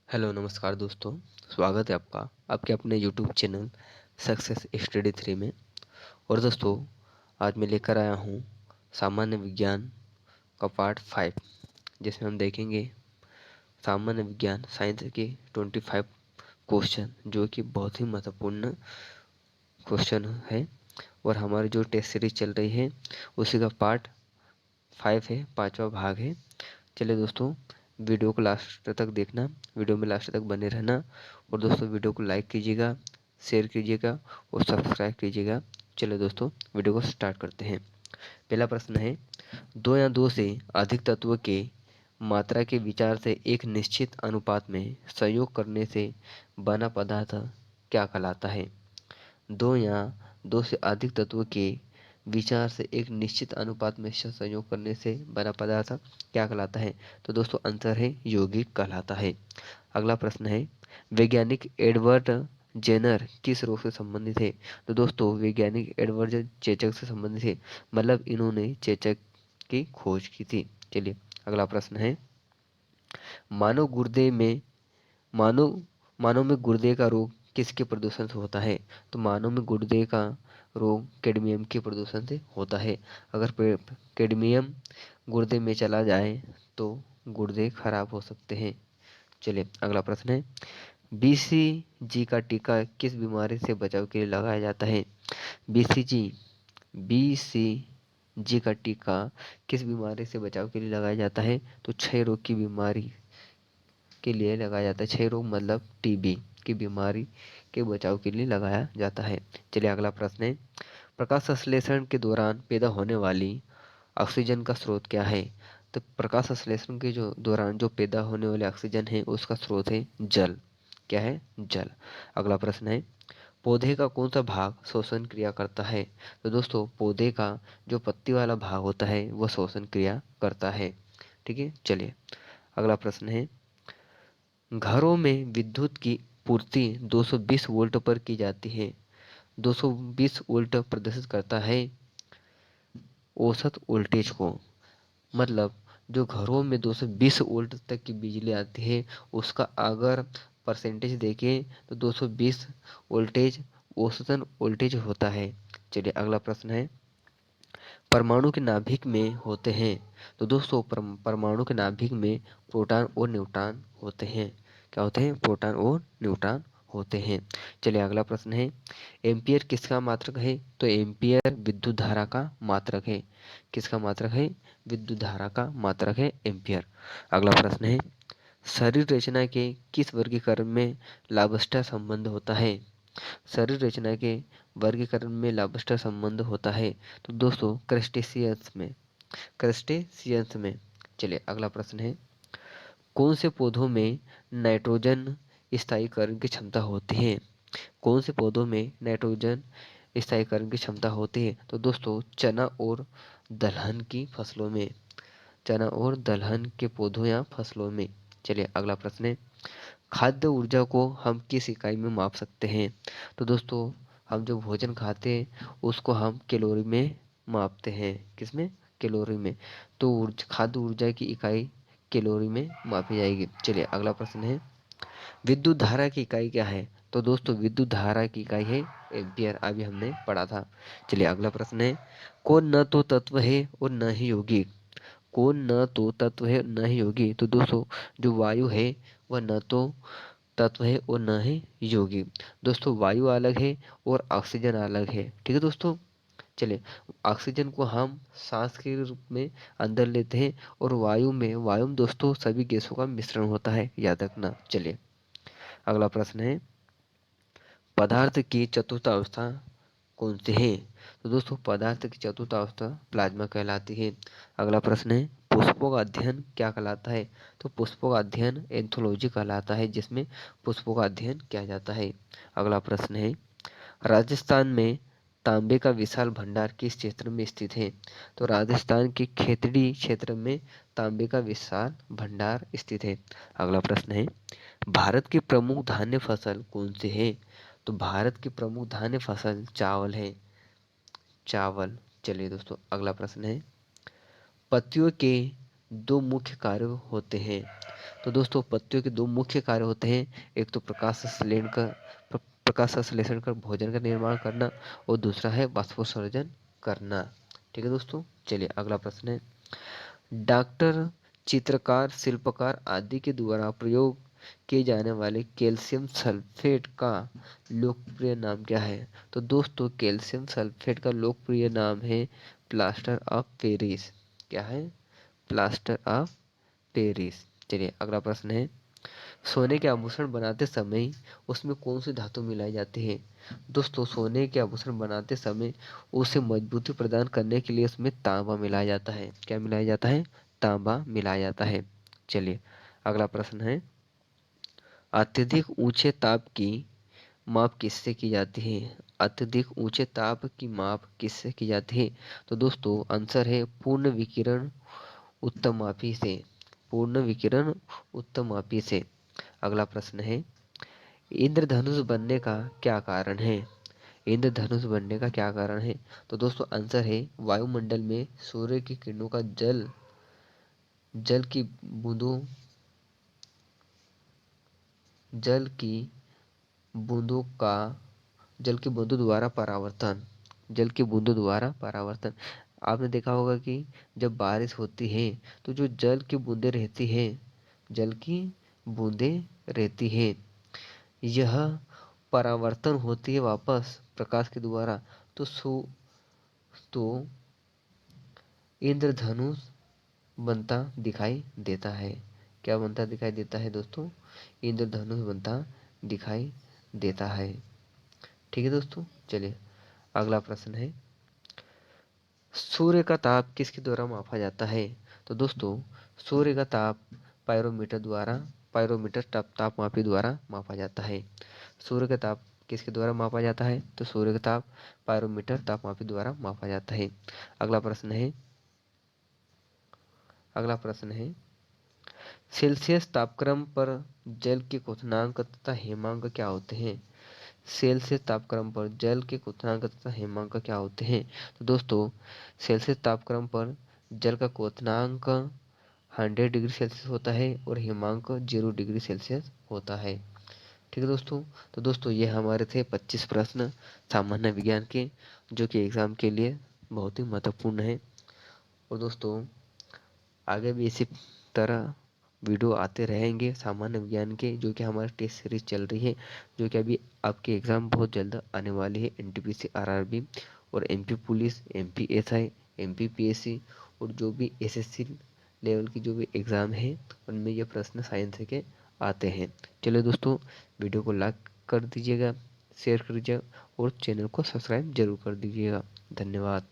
Hello नमस्कार दोस्तों। स्वागत है आपका आपके अपने यूट्यूब चैनल सक्सेस स्टडी 3 में। और दोस्तों, आज मैं लेकर आया हूँ सामान्य विज्ञान का पार्ट 5, जिसमें हम देखेंगे सामान्य विज्ञान साइंस के 25 क्वेश्चन, जो कि बहुत ही महत्वपूर्ण क्वेश्चन है। और हमारी जो टेस्ट सीरीज चल रही है उसी का पार्ट 5 है, 5वां भाग है। चलिए दोस्तों, वीडियो को लास्ट तक देखना, वीडियो में लास्ट तक बने रहना। और दोस्तों, वीडियो को लाइक कीजिएगा, शेयर कीजिएगा और सब्सक्राइब कीजिएगा। चलिए दोस्तों, वीडियो को स्टार्ट करते हैं। पहला प्रश्न है, दो या दो से अधिक तत्व के मात्रा के विचार से एक निश्चित अनुपात में संयोग करने से बना पदार्थ क्या कहलाता है? दो या दो से अधिक तत्व के विचार से एक निश्चित अनुपात में संयोग करने से बना पदार्थ क्या कहलाता है? तो दोस्तों, आंसर है यौगिक कहलाता है। अगला प्रश्न है, वैज्ञानिक एडवर्ड जेनर किस रोग से संबंधित है? तो दोस्तों, वैज्ञानिक एडवर्ड चेचक से संबंधित है, मतलब इन्होंने चेचक की खोज की थी। चलिए अगला प्रश्न है, मानव गुर्दे में मानव मानव में गुर्दे का रोग किसके प्रदूषण से होता है? तो मानव में गुर्दे का रोग कैडमियम के प्रदूषण से होता है। अगर कैडमियम गुर्दे में चला जाए तो गुर्दे खराब हो सकते हैं। चलिए अगला प्रश्न है, बीसीजी का टीका किस बीमारी से बचाव के लिए लगाया जाता है? बीसीजी बीसीजी का टीका किस बीमारी से बचाव के लिए लगाया जाता है? तो क्षय रोग की बीमारी के लिए लगाया जाता है। क्षय रोग मतलब टीबी की बीमारी के बचाव के लिए लगाया जाता है। चलिए अगला प्रश्न है, प्रकाश संश्लेषण के दौरान पैदा होने वाली ऑक्सीजन का स्रोत क्या है? तो प्रकाश संश्लेषण के जो दौरान जो पैदा होने वाले ऑक्सीजन है उसका स्रोत है जल। क्या है? जल। अगला प्रश्न है, पौधे का कौन सा भाग श्वसन क्रिया करता है? तो दोस्तों, पौधे का जो पत्ती वाला भाग होता है वह श्वसन क्रिया करता है। ठीक है। चलिए अगला प्रश्न है, घरों में विद्युत की पूर्ति 220 वोल्ट पर की जाती है। 220 वोल्ट प्रदर्शित करता है औसत वोल्टेज को, मतलब जो घरों में 220 वोल्ट तक की बिजली आती है उसका अगर परसेंटेज देखें तो 220 वोल्टेज औसतन वोल्टेज होता है। चलिए अगला प्रश्न है, परमाणु के नाभिक में होते हैं। तो दोस्तों, परमाणु के नाभिक में प्रोटॉन और न्यूट्रॉन होते हैं। क्या होते हैं? प्रोटॉन और न्यूट्रॉन होते हैं। चलिए अगला प्रश्न है, एम्पियर किसका मात्रक है? तो एम्पियर विद्युत धारा का मात्रक है। किसका मात्रक है? विद्युत धारा का मात्रक है एम्पियर। अगला प्रश्न है, शरीर रचना के किस वर्गीकरण में लाबस्टर संबंध होता है? शरीर रचना के वर्गीकरण में लाबस्टर संबंध होता है। तो दोस्तों, क्रस्टेशियंस में। चलिए अगला प्रश्न है, कौन से पौधों में नाइट्रोजन स्थायीकरण की क्षमता होती है? कौन से पौधों में नाइट्रोजन स्थायीकरण की क्षमता होती है? तो दोस्तों, चना और दलहन की फसलों में, चना और दलहन के पौधों या फसलों में। चलिए अगला प्रश्न है, खाद्य ऊर्जा को हम किस इकाई में माप सकते हैं? तो दोस्तों, हम जो भोजन खाते हैं उसको हम कैलोरी में मापते हैं। किसमें? कैलोरी में। तो खाद्य ऊर्जा की इकाई कैलोरी में मापी जाएगी। चलिए अगला प्रश्न है, विद्युत धारा की इकाई क्या है? तो दोस्तों, विद्युत धारा की इकाई है एम्पियर, अभी हमने पढ़ा था। चलिए अगला प्रश्न है, कौन न तो तत्व है और न ही यौगिक? कौन न तो तत्व है न ही यौगिक? तो दोस्तों, जो वायु है वह न तो तत्व है और न ही यौगिक। दोस्तों, वायु अलग है और ऑक्सीजन अलग है। ठीक है दोस्तों। चलिए, ऑक्सीजन को हम सांस के रूप में अंदर लेते हैं और वायु में दोस्तों सभी गैसों का मिश्रण होता है, याद रखना। चलिए अगला प्रश्न है, पदार्थ की चतुर्थ अवस्था कौन सी है? तो दोस्तों, पदार्थ की चतुर्थ अवस्था प्लाज्मा कहलाती है। अगला प्रश्न है, पुष्पों का अध्ययन क्या कहलाता है? तो पुष्पों का अध्ययन एंथोलॉजी कहलाता है, जिसमें पुष्पों का अध्ययन किया जाता है। अगला प्रश्न है, राजस्थान में तांबे का विशाल भंडार किस क्षेत्र में स्थित है? तो राजस्थान के खेतड़ी क्षेत्र में तांबे का विशाल भंडार स्थित है। अगला प्रश्न है, भारत की प्रमुख धान्य फसल कौन सी है? तो भारत की प्रमुख धान्य फसल चावल है। चावल। चलिए दोस्तों अगला प्रश्न है, पत्तियों के दो मुख्य कार्य होते हैं। तो दोस्तों पत्तियों के दो मुख्य कार्य होते हैं, एक तो प्रकाश संश्लेषण कर भोजन का निर्माण करना और दूसरा है वाष्पोत्सर्जन करना। ठीक है दोस्तों, चलिए अगला प्रश्न है, डॉक्टर, चित्रकार, शिल्पकार आदि के द्वारा प्रयोग किए जाने वाले कैल्शियम सल्फेट का लोकप्रिय नाम क्या है? तो दोस्तों कैल्शियम सल्फेट का लोकप्रिय नाम है प्लास्टर ऑफ पेरिस। क्या है? Plaster of Paris. चलिए अगला प्रश्न है, सोने के आभूषण बनाते समय उसमें कौन सी धातु मिलाई जाती है? दोस्तों सोने के आभूषण बनाते समय उसे मजबूती प्रदान करने के लिए उसमें तांबा मिलाया जाता है। क्या मिलाया जाता है? तांबा मिलाया जाता है। चलिए अगला प्रश्न है, अत्यधिक ऊंचे ताप की माप किससे की जाती है? अत्यधिक ऊंचे ताप की माप किससे की जाती है? तो दोस्तों आंसर है पूर्ण विकिरण उत्तमापी से। पूर्ण विकिरण उत्तमापी से। अगला प्रश्न है, इंद्रधनुष बनने का क्या कारण है? इंद्रधनुष बनने का क्या कारण है? तो दोस्तों आंसर है वायुमंडल में सूर्य की किरणों का जल की बूंदों जल की बूंदों का जल की बूंदों द्वारा परावर्तन। जल की बूंदों द्वारा परावर्तन। आपने देखा होगा कि जब बारिश होती है तो जो जल की बूंदें रहती हैं, जल की बूंदें रहती हैं, यह परावर्तन होती है वापस प्रकाश के द्वारा, तो तो इंद्रधनुष बनता दिखाई देता है। क्या बनता दिखाई देता है दोस्तों? इंद्रधनुष बनता दिखाई देता है। ठीक है दोस्तों, चलिए अगला प्रश्न है, सूर्य का ताप किसके द्वारा मापा जाता है? तो दोस्तों सूर्य का ताप पायरोमीटर तापमापी द्वारा मापा जाता है। सूर्य का ताप किसके द्वारा मापा जाता है? तो सूर्य का ताप पायरोमीटर तापमापी द्वारा मापा जाता है। अगला प्रश्न है, सेल्सियस तापक्रम पर जल के क्वथनांक तथा हिमांक क्या होते हैं? सेल्सियस तापक्रम पर जल के क्वथनांक तथा हिमांक क्या होते हैं? तो दोस्तों सेल्सियस तापक्रम पर जल का क्वथनांक 100 डिग्री सेल्सियस होता है और हिमांक 0 डिग्री सेल्सियस होता है। ठीक है दोस्तों, तो दोस्तों ये हमारे थे 25 प्रश्न सामान्य विज्ञान के, जो कि एग्जाम के लिए बहुत ही महत्वपूर्ण है। और दोस्तों आगे भी इसी तरह वीडियो आते रहेंगे सामान्य विज्ञान के, जो कि हमारी टेस्ट सीरीज चल रही है, जो कि अभी आपके एग्ज़ाम बहुत जल्द आने वाली है। एनटीपीसी, आरआरबी और MP police, MP SI, MP PSC और जो भी एसएससी लेवल की जो भी एग्ज़ाम है उनमें ये प्रश्न साइंस के आते हैं। चलिए दोस्तों वीडियो को लाइक कर दीजिएगा, शेयर कर दीजिएगा और चैनल को सब्सक्राइब जरूर कर दीजिएगा। धन्यवाद।